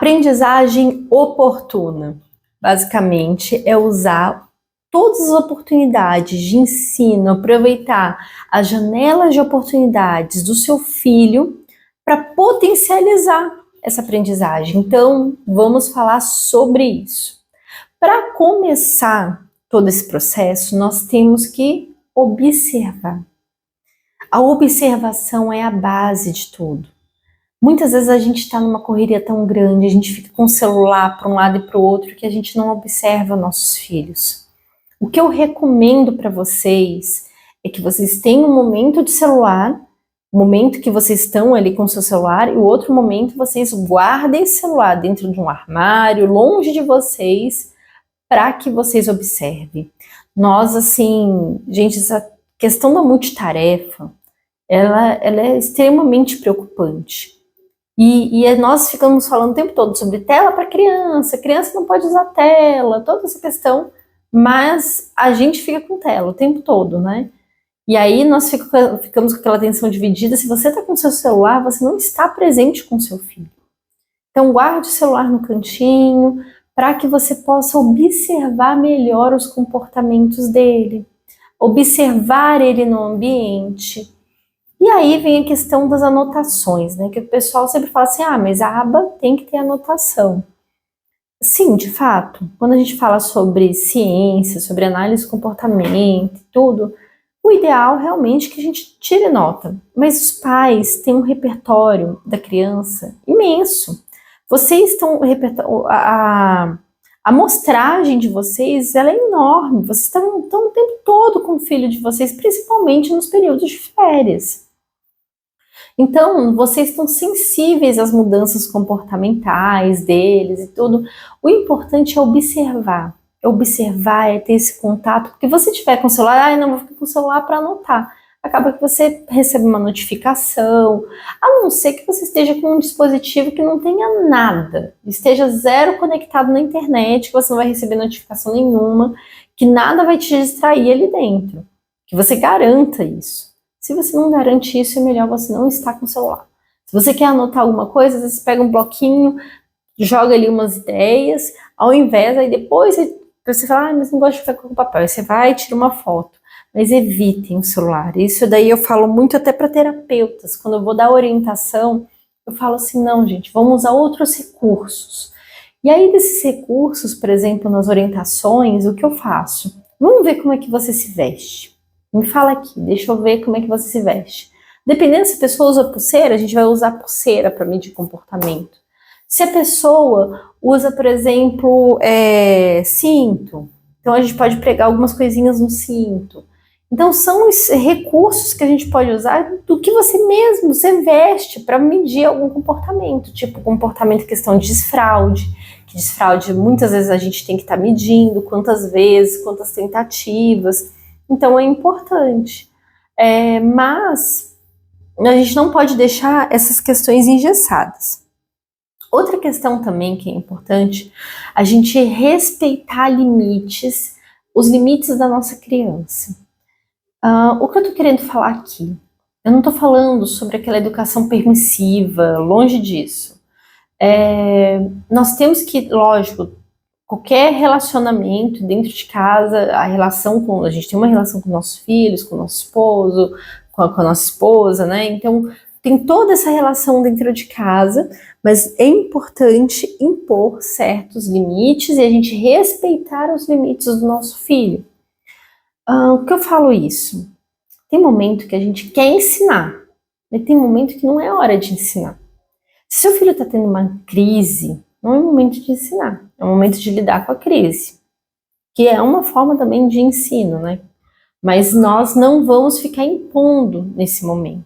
Aprendizagem oportuna, basicamente, é usar todas as oportunidades de ensino, aproveitar as janelas de oportunidades do seu filho para potencializar essa aprendizagem. Então, vamos falar sobre isso. Para começar todo esse processo, nós temos que observar. A observação é a base de tudo. Muitas vezes a gente está numa correria tão grande, a gente fica com o celular para um lado e para o outro, que a gente não observa nossos filhos. O que eu recomendo para vocês é que vocês tenham um momento de celular, um momento que vocês estão ali com o seu celular, e o outro momento vocês guardem esse celular dentro de um armário, longe de vocês, para que vocês observem. Nós, assim, gente, essa questão da multitarefa, ela é extremamente preocupante. E nós ficamos falando o tempo todo sobre tela para criança não pode usar tela, toda essa questão, mas a gente fica com tela o tempo todo, né? E aí nós ficamos com aquela atenção dividida. Se você está com o seu celular, você não está presente com o seu filho. Então guarde o celular no cantinho, para que você possa observar melhor os comportamentos dele, observar ele no ambiente. E aí vem a questão das anotações, né? Que o pessoal sempre fala assim, mas a aba tem que ter anotação. Sim, de fato, quando a gente fala sobre ciência, sobre análise de comportamento e tudo, o ideal realmente é que a gente tire nota. Mas os pais têm um repertório da criança imenso. Vocês estão... A amostragem de vocês, ela é enorme. Vocês estão o tempo todo com o filho de vocês, principalmente nos períodos de férias. Então, vocês estão sensíveis às mudanças comportamentais deles e tudo. O importante é observar. Observar é ter esse contato, porque você tiver com o celular, não, vou ficar com o celular para anotar. Acaba que você recebe uma notificação, a não ser que você esteja com um dispositivo que não tenha nada, esteja zero conectado na internet, que você não vai receber notificação nenhuma, que nada vai te distrair ali dentro, que você garanta isso. Se você não garante isso, é melhor você não estar com o celular. Se você quer anotar alguma coisa, você pega um bloquinho, joga ali umas ideias, ao invés, aí depois você fala, mas não gosto de ficar com o papel, aí você vai e tira uma foto. Mas evitem o celular. Isso daí eu falo muito até para terapeutas. Quando eu vou dar orientação, eu falo assim, não, gente, vamos usar outros recursos. E aí desses recursos, por exemplo, nas orientações, o que eu faço? Vamos ver como é que você se veste. Me fala aqui, deixa eu ver como é que você se veste. Dependendo se a pessoa usa pulseira, a gente vai usar pulseira para medir comportamento. Se a pessoa usa, por exemplo, cinto, então a gente pode pregar algumas coisinhas no cinto. Então são os recursos que a gente pode usar do que você veste para medir algum comportamento, tipo comportamento em questão de desfraude, que desfraude muitas vezes a gente tem que estar medindo quantas vezes, quantas tentativas, então é importante. Mas a gente não pode deixar essas questões engessadas. Outra questão também que é importante, a gente respeitar limites, os limites da nossa criança. O que eu tô querendo falar aqui? Eu não tô falando sobre aquela educação permissiva, longe disso. Nós temos que, lógico, qualquer relacionamento dentro de casa, a gente tem uma relação com nossos filhos, com o nosso esposo, com a nossa esposa, né? Então, tem toda essa relação dentro de casa, mas é importante impor certos limites e a gente respeitar os limites do nosso filho. Por que eu falo isso? Tem momento que a gente quer ensinar, mas tem momento que não é hora de ensinar. Se seu filho está tendo uma crise, não é momento de ensinar, é o momento de lidar com a crise, que é uma forma também de ensino, né? Mas nós não vamos ficar impondo nesse momento.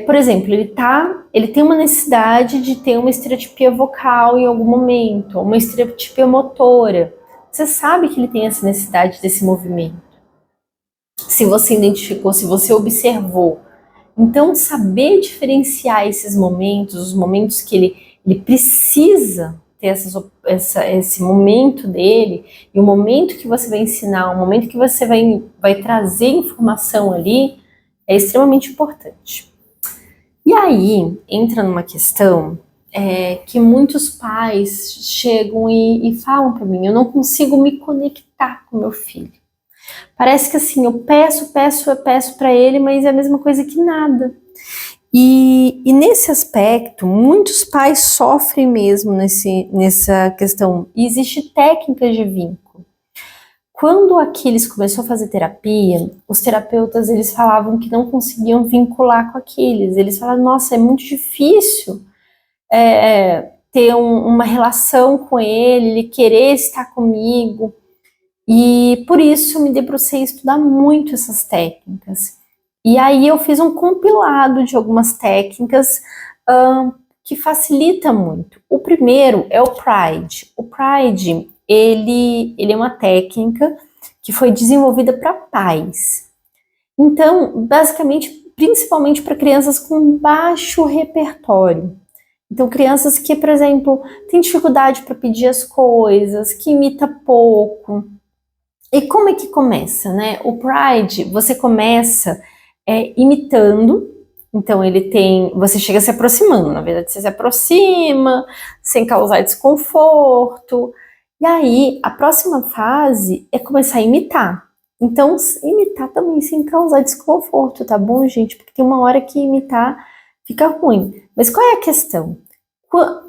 Por exemplo, ele tem uma necessidade de ter uma estereotipia vocal em algum momento, uma estereotipia motora. Você sabe que ele tem essa necessidade desse movimento. Se você identificou, se você observou. Então, saber diferenciar esses momentos, os momentos que ele precisa ter esse momento dele, e o momento que você vai ensinar, o momento que você vai trazer informação ali, é extremamente importante. E aí, entra numa questão que muitos pais chegam e falam para mim: eu não consigo me conectar com meu filho. Parece que assim, eu peço para ele, mas é a mesma coisa que nada. E nesse aspecto, muitos pais sofrem mesmo nessa questão. E existe técnicas de vínculo. Quando o Aquiles começou a fazer terapia, os terapeutas eles falavam que não conseguiam vincular com Aquiles. Eles falavam: nossa, é muito difícil ter uma relação com ele querer estar comigo. E por isso me debrucei a estudar muito essas técnicas. E aí eu fiz um compilado de algumas técnicas que facilita muito. O primeiro é o Pride. O Pride, ele é uma técnica que foi desenvolvida para pais. Então, basicamente, principalmente para crianças com baixo repertório. Então, crianças que, por exemplo, têm dificuldade para pedir as coisas, que imita pouco. E como é que começa, né? O Pride, você começa imitando. Então você chega se aproximando, na verdade você se aproxima, sem causar desconforto. E aí, a próxima fase é começar a imitar. Então, imitar também sem causar desconforto, tá bom, gente? Porque tem uma hora que imitar fica ruim. Mas qual é a questão?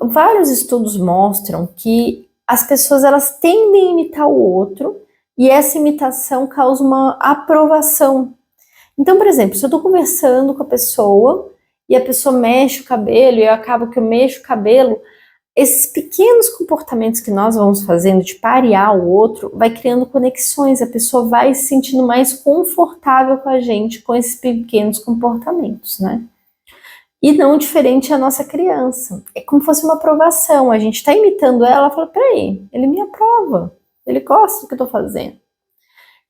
Vários estudos mostram que as pessoas elas tendem a imitar o outro e essa imitação causa uma aprovação. Então, por exemplo, se eu estou conversando com a pessoa e a pessoa mexe o cabelo e eu acabo que eu mexo o cabelo, esses pequenos comportamentos que nós vamos fazendo de parear o outro vai criando conexões, a pessoa vai se sentindo mais confortável com a gente com esses pequenos comportamentos, né? E não diferente a nossa criança. É como se fosse uma aprovação. A gente está imitando ela, fala: peraí, ele me aprova, ele gosta do que eu estou fazendo.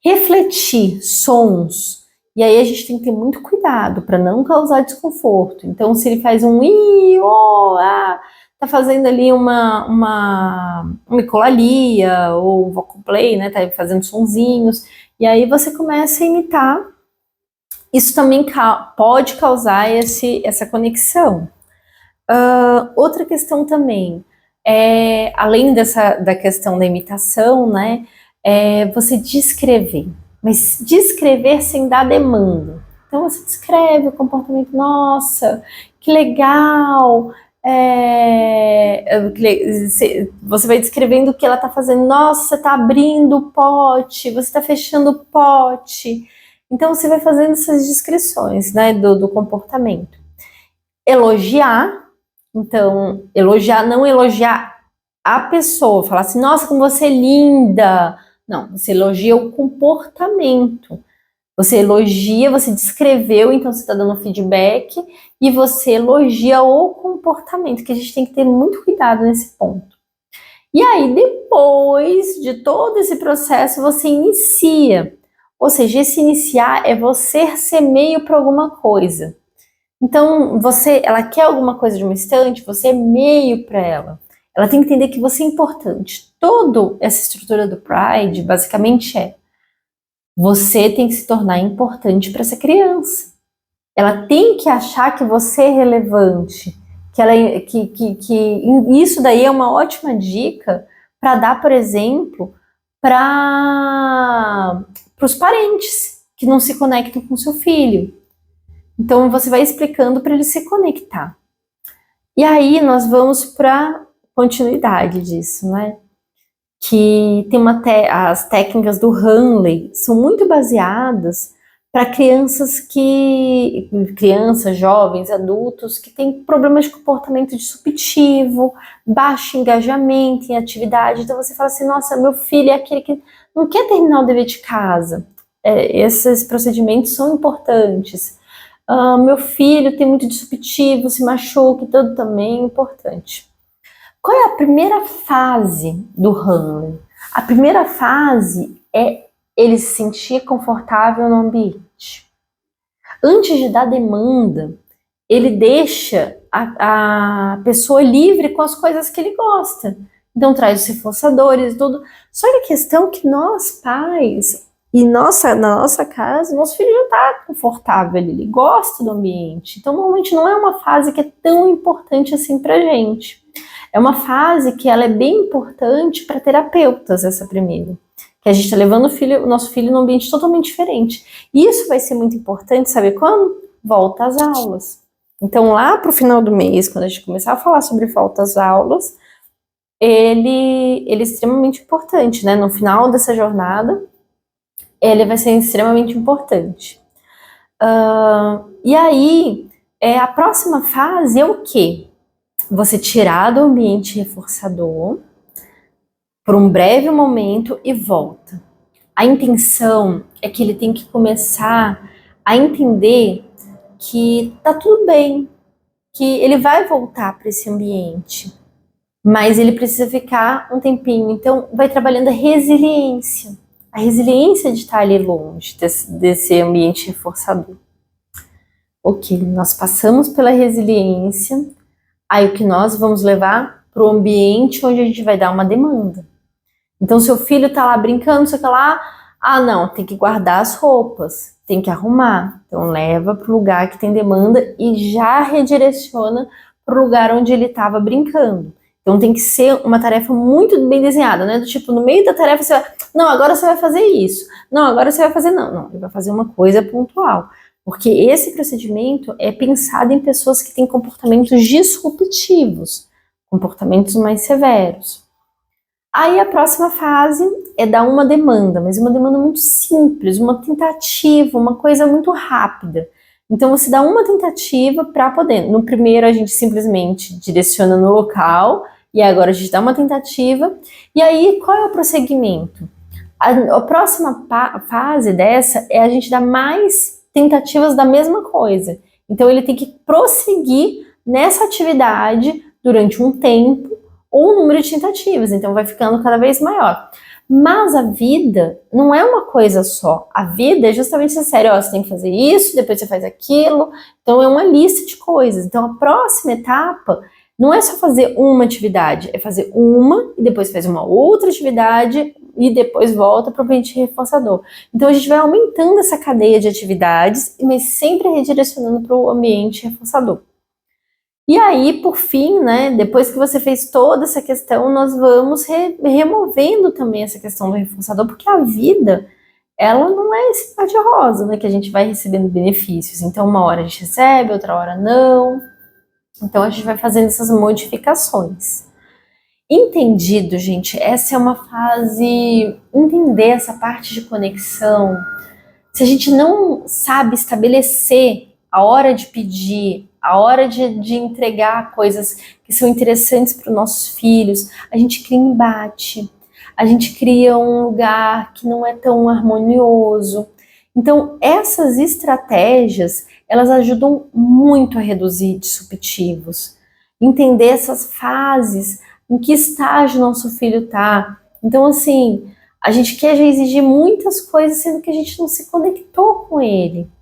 Refletir sons. E aí a gente tem que ter muito cuidado para não causar desconforto. Então, se ele faz um i, o, a, tá fazendo ali uma ecolalia ou um vocal play, né? Tá fazendo sonzinhos. E aí você começa a imitar. Isso também pode causar essa conexão. Outra questão também, além da questão da imitação, né? Você descrever. Mas descrever sem dar demanda. Então você descreve o comportamento: nossa, que legal. Você vai descrevendo o que ela está fazendo. Nossa, você está abrindo o pote, você está fechando o pote. Então você vai fazendo essas descrições, né, do comportamento. Elogiar. Então, não elogiar a pessoa, falar assim: nossa, como você é linda. Não, você elogia o comportamento. Você elogia, você descreveu, então você está dando feedback e você elogia o comportamento, que a gente tem que ter muito cuidado nesse ponto. E aí, depois de todo esse processo, você inicia. Ou seja, esse iniciar é você ser meio para alguma coisa. Então, ela quer alguma coisa de uma estante, você é meio para ela. Ela tem que entender que você é importante. Toda essa estrutura do Pride, basicamente, você tem que se tornar importante para essa criança. Ela tem que achar que você é relevante, que isso daí é uma ótima dica para dar, por exemplo, para os parentes que não se conectam com seu filho. Então você vai explicando para ele se conectar. E aí nós vamos para continuidade disso, né? Que tem as técnicas do Hanley são muito baseadas para crianças, jovens, adultos que têm problemas de comportamento disruptivo, baixo engajamento em atividade. Então você fala assim: nossa, meu filho é aquele que não quer terminar o dever de casa. Esses procedimentos são importantes. Meu filho tem muito disruptivo, se machuca, tudo também é importante. Qual é a primeira fase do Hanley? A primeira fase é ele se sentir confortável no ambiente. Antes de dar demanda, ele deixa a pessoa livre com as coisas que ele gosta. Então traz os reforçadores e tudo. Só que a questão é que nós, pais, E na nossa casa, nosso filho já está confortável, ele gosta do ambiente. Então, normalmente não é uma fase que é tão importante assim pra gente. É uma fase que ela é bem importante para terapeutas, essa primeira. Que a gente está levando o nosso filho num ambiente totalmente diferente. E isso vai ser muito importante, sabe quando? Volta às aulas. Então, lá pro final do mês, quando a gente começar a falar sobre volta às aulas, ele é extremamente importante, né? No final dessa jornada, ele vai ser extremamente importante. E aí, a próxima fase é o quê? Você tirar do ambiente reforçador por um breve momento e volta. A intenção é que ele tem que começar a entender que tá tudo bem, que ele vai voltar para esse ambiente, mas ele precisa ficar um tempinho. Então, vai trabalhando a resiliência de estar ali longe desse ambiente reforçador. Ok, nós passamos pela resiliência, aí o que nós vamos levar para o ambiente onde a gente vai dar uma demanda. Então, seu filho tá lá brincando, sei lá, não, tem que guardar as roupas, tem que arrumar. Então, leva para o lugar que tem demanda e já redireciona para o lugar onde ele estava brincando. Então, tem que ser uma tarefa muito bem desenhada, né? Do tipo, no meio da tarefa você vai, não, agora você vai fazer isso. Não, agora você vai fazer, não, ele vai fazer uma coisa pontual. Porque esse procedimento é pensado em pessoas que têm comportamentos disruptivos, comportamentos mais severos. Aí a próxima fase é dar uma demanda, mas uma demanda muito simples, uma tentativa, uma coisa muito rápida. Então você dá uma tentativa para poder. No primeiro a gente simplesmente direciona no local, e agora a gente dá uma tentativa. E aí qual é o prosseguimento? A próxima fase dessa é a gente dar mais tentativas da mesma coisa. Então ele tem que prosseguir nessa atividade durante um tempo, ou o número de tentativas, então vai ficando cada vez maior. Mas a vida não é uma coisa só. A vida é justamente essa série, você tem que fazer isso, depois você faz aquilo. Então é uma lista de coisas. Então a próxima etapa não é só fazer uma atividade, é fazer uma e depois faz uma outra atividade e depois volta para o ambiente reforçador. Então a gente vai aumentando essa cadeia de atividades, mas sempre redirecionando para o ambiente reforçador. E aí, por fim, né, depois que você fez toda essa questão, nós vamos removendo também essa questão do reforçador, porque a vida, ela não é esse mar de rosa, né, que a gente vai recebendo benefícios. Então, uma hora a gente recebe, outra hora não. Então, a gente vai fazendo essas modificações. Entendido, gente, essa é uma fase, entender essa parte de conexão. Se a gente não sabe estabelecer a hora de pedir, a hora de entregar coisas que são interessantes para os nossos filhos, a gente cria embate, a gente cria um lugar que não é tão harmonioso. Então, essas estratégias, elas ajudam muito a reduzir disruptivos, entender essas fases, em que estágio nosso filho está. Então, assim, a gente quer já exigir muitas coisas, sendo que a gente não se conectou com ele.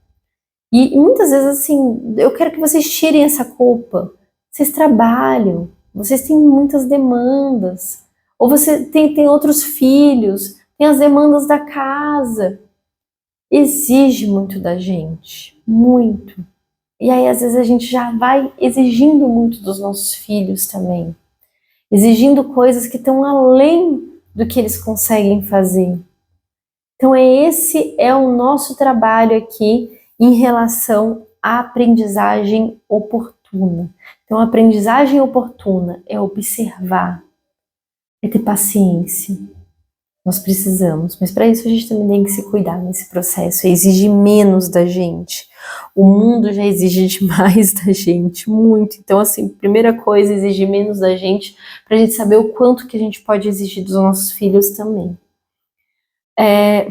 E muitas vezes, assim, eu quero que vocês tirem essa culpa. Vocês trabalham, vocês têm muitas demandas. Ou você tem outros filhos, tem as demandas da casa. Exige muito da gente, muito. E aí, às vezes, a gente já vai exigindo muito dos nossos filhos também. Exigindo coisas que estão além do que eles conseguem fazer. Então, esse é o nosso trabalho aqui em relação à aprendizagem oportuna. Então, a aprendizagem oportuna é observar, é ter paciência. Nós precisamos, mas para isso a gente também tem que se cuidar nesse processo, é exigir menos da gente. O mundo já exige demais da gente, muito. Então, assim, primeira coisa, exigir menos da gente, para a gente saber o quanto que a gente pode exigir dos nossos filhos também.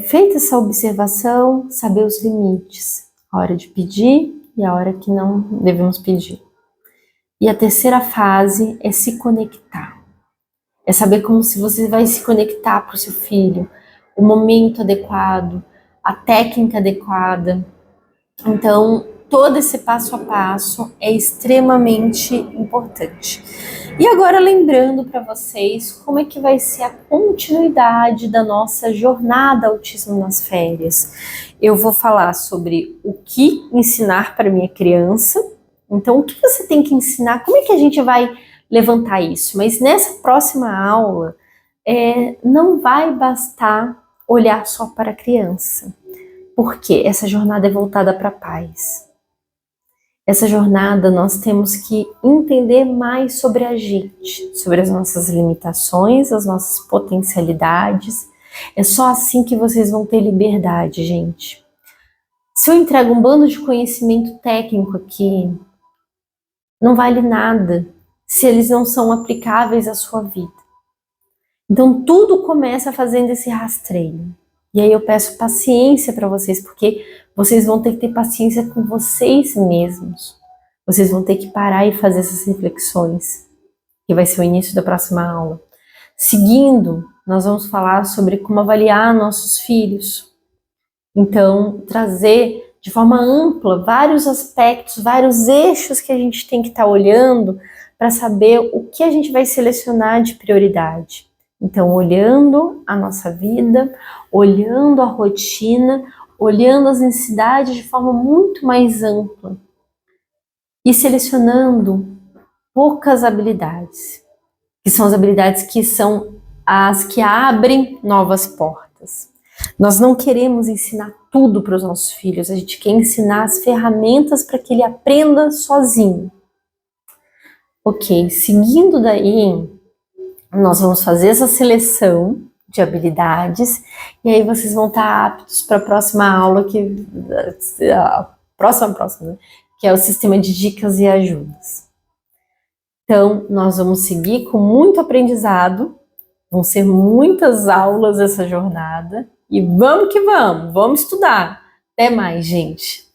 Feita essa observação, saber os limites, a hora de pedir e a hora que não devemos pedir. E a terceira fase é se conectar. É saber como se você vai se conectar para o seu filho, o momento adequado, a técnica adequada. Então, todo esse passo a passo é extremamente importante. E agora lembrando para vocês como é que vai ser a continuidade da nossa jornada Autismo nas Férias. Eu vou falar sobre o que ensinar para minha criança. Então, o que você tem que ensinar? Como é que a gente vai levantar isso? Mas nessa próxima aula, não vai bastar olhar só para a criança, porque essa jornada é voltada para pais. Essa jornada nós temos que entender mais sobre a gente, sobre as nossas limitações, as nossas potencialidades. É só assim que vocês vão ter liberdade, gente. Se eu entrego um bando de conhecimento técnico aqui, não vale nada se eles não são aplicáveis à sua vida. Então tudo começa fazendo esse rastreio. E aí eu peço paciência para vocês, porque vocês vão ter que ter paciência com vocês mesmos. Vocês vão ter que parar e fazer essas reflexões, que vai ser o início da próxima aula. Seguindo, nós vamos falar sobre como avaliar nossos filhos. Então, trazer de forma ampla vários aspectos, vários eixos que a gente tem que estar olhando para saber o que a gente vai selecionar de prioridade. Então, olhando a nossa vida, olhando a rotina, olhando as necessidades de forma muito mais ampla e selecionando poucas habilidades, que são as habilidades que são as que abrem novas portas. Nós não queremos ensinar tudo para os nossos filhos, a gente quer ensinar as ferramentas para que ele aprenda sozinho. Ok, seguindo daí, nós vamos fazer essa seleção de habilidades e aí vocês vão estar aptos para a próxima aula, próxima, que é o sistema de dicas e ajudas. Então, nós vamos seguir com muito aprendizado, vão ser muitas aulas essa jornada e vamos que vamos estudar. Até mais, gente!